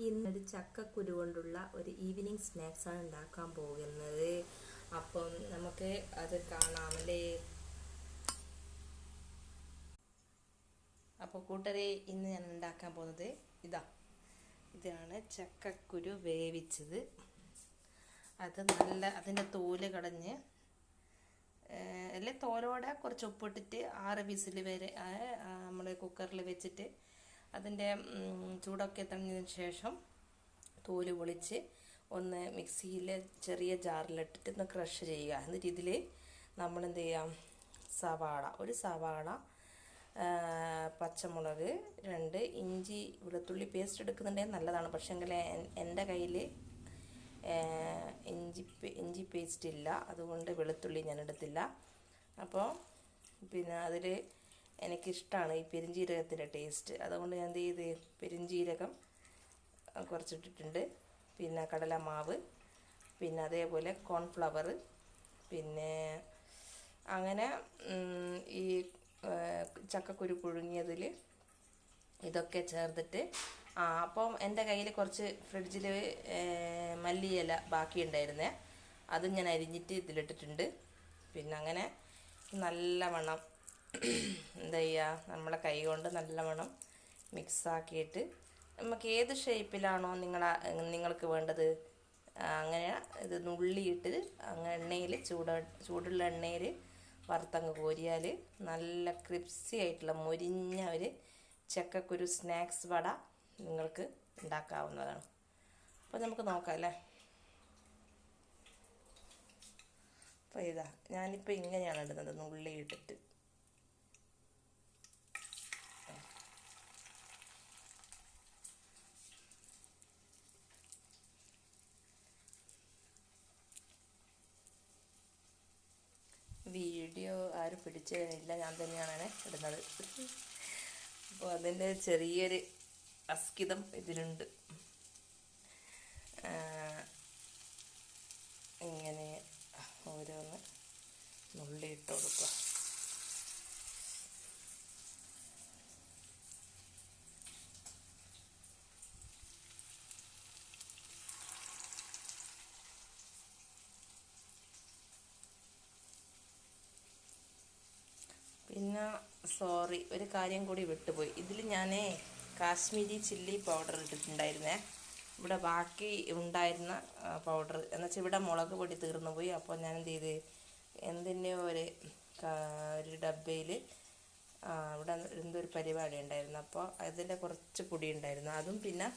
ഇന്നൊരു ചക്കക്കുരു കൊണ്ടുള്ള ഒരു ഈവനിങ് സ്നാക്സാണ് ഉണ്ടാക്കാൻ പോകുന്നത്. അപ്പം നമുക്ക് അത് കാണാമല്ലേ. അപ്പോൾ കൂട്ടരെ, ഇന്ന് ഞാൻ ഉണ്ടാക്കാൻ പോകുന്നത് ഇതാണ് ചക്കക്കുരു വേവിച്ചത്. അത് അതിൻ്റെ തോല് കളഞ്ഞ് അല്ലെ തോലോടെ കുറച്ച് ഉപ്പിട്ടിട്ട് 6 വിസിൽ വരെ നമ്മൾ കുക്കറിൽ വെച്ചിട്ട് അതിൻ്റെ ചൂടൊക്കെ തണിഞ്ഞതിന് ശേഷം തോല് പൊളിച്ച് ഒന്ന് മിക്സിയിൽ ചെറിയ ജാറിലിട്ടിട്ട് ഒന്ന് ക്രഷ് ചെയ്യുക. എന്നിട്ട് ഇതിൽ നമ്മൾ എന്ത് ചെയ്യാം, ഒരു സവാള, പച്ചമുളക് 2, ഇഞ്ചി വെളുത്തുള്ളി പേസ്റ്റ് എടുക്കുന്നുണ്ടെങ്കിൽ നല്ലതാണ്. പക്ഷേങ്കിൽ എൻ്റെ കയ്യിൽ ഇഞ്ചി പേസ്റ്റ് ഇല്ല, അതുകൊണ്ട് വെളുത്തുള്ളി ഞാൻ എടുത്തില്ല. അപ്പോൾ പിന്നെ അതിൽ എനിക്കിഷ്ടമാണ് ഈ പെരിഞ്ജീരകത്തിൻ്റെ ടേസ്റ്റ്, അതുകൊണ്ട് ഞാൻ എന്ത് ചെയ്ത് പെരിഞ്ജീരകം കുറച്ചിട്ടിട്ടുണ്ട്. പിന്നെ കടലമാവ്, പിന്നെ അതേപോലെ കോൺഫ്ലവർ, പിന്നെ അങ്ങനെ ഈ ചക്കക്കുരു പുഴുങ്ങിയതിൽ ഇതൊക്കെ ചേർത്തിട്ട് അപ്പം എൻ്റെ കയ്യിൽ കുറച്ച് ഫ്രിഡ്ജിൽ മല്ലിയില ബാക്കിയുണ്ടായിരുന്നേ, അതും ഞാൻ അരിഞ്ഞിട്ട് ഇതിലിട്ടിട്ടുണ്ട്. പിന്നെ അങ്ങനെ നല്ലവണ്ണം എന്താ ചെയ്യുക, നമ്മളെ കൈ കൊണ്ട് നല്ലവണ്ണം മിക്സാക്കിയിട്ട് നമുക്ക് ഏത് ഷേപ്പിലാണോ നിങ്ങൾക്ക് വേണ്ടത് അങ്ങനെ ഇത് നുള്ളിയിട്ട് അങ്ങ് എണ്ണയിൽ ചൂടുള്ള എണ്ണയിൽ വറുത്തങ്ങ് കോരിയാൽ നല്ല ക്രിപ്സി ആയിട്ടുള്ള മൊരിഞ്ഞ ഒരു ചക്കക്കുരു സ്നാക്സ് വട നിങ്ങൾക്ക് ഉണ്ടാക്കാവുന്നതാണ്. അപ്പോൾ നമുക്ക് നോക്കാം അല്ലേ. അപ്പോൾ ഞാനിപ്പോൾ ഇങ്ങനെയാണ് ഇടുന്നത്, നുള്ളിയിട്ടിട്ട്. വീഡിയോ ആരും പിടിച്ചതിനില്ല, ഞാൻ തന്നെയാണ് ഇടുന്നത്. അപ്പോൾ അതിൻ്റെ ചെറിയൊരു അസ്കിതം ഇതിലുണ്ട്. ഇങ്ങനെ ഓരോന്ന് നുള്ളിയിട്ട് കൊടുക്കുക. പിന്നെ ഒരു കാര്യം കൂടി വിട്ടുപോയി. ഇതിൽ ഞാൻ കാശ്മീരി ചില്ലി പൗഡർ ഇട്ടിട്ടുണ്ടായിരുന്നേ. ഇവിടെ ബാക്കി ഉണ്ടായിരുന്ന പൗഡർ എന്നുവെച്ചാൽ ഇവിടെ മുളക് പൊടി തീർന്നു പോയി. അപ്പോൾ ഞാൻ എന്ത് ചെയ്ത് എന്തിൻ്റെയോ ഒരു ഡബ്ബയിൽ ഇവിടെ എന്തോ ഒരു പരിപാടി ഉണ്ടായിരുന്നു, അപ്പോൾ അതിൻ്റെ കുറച്ച് പൊടി ഉണ്ടായിരുന്നു. അതും പിന്നെ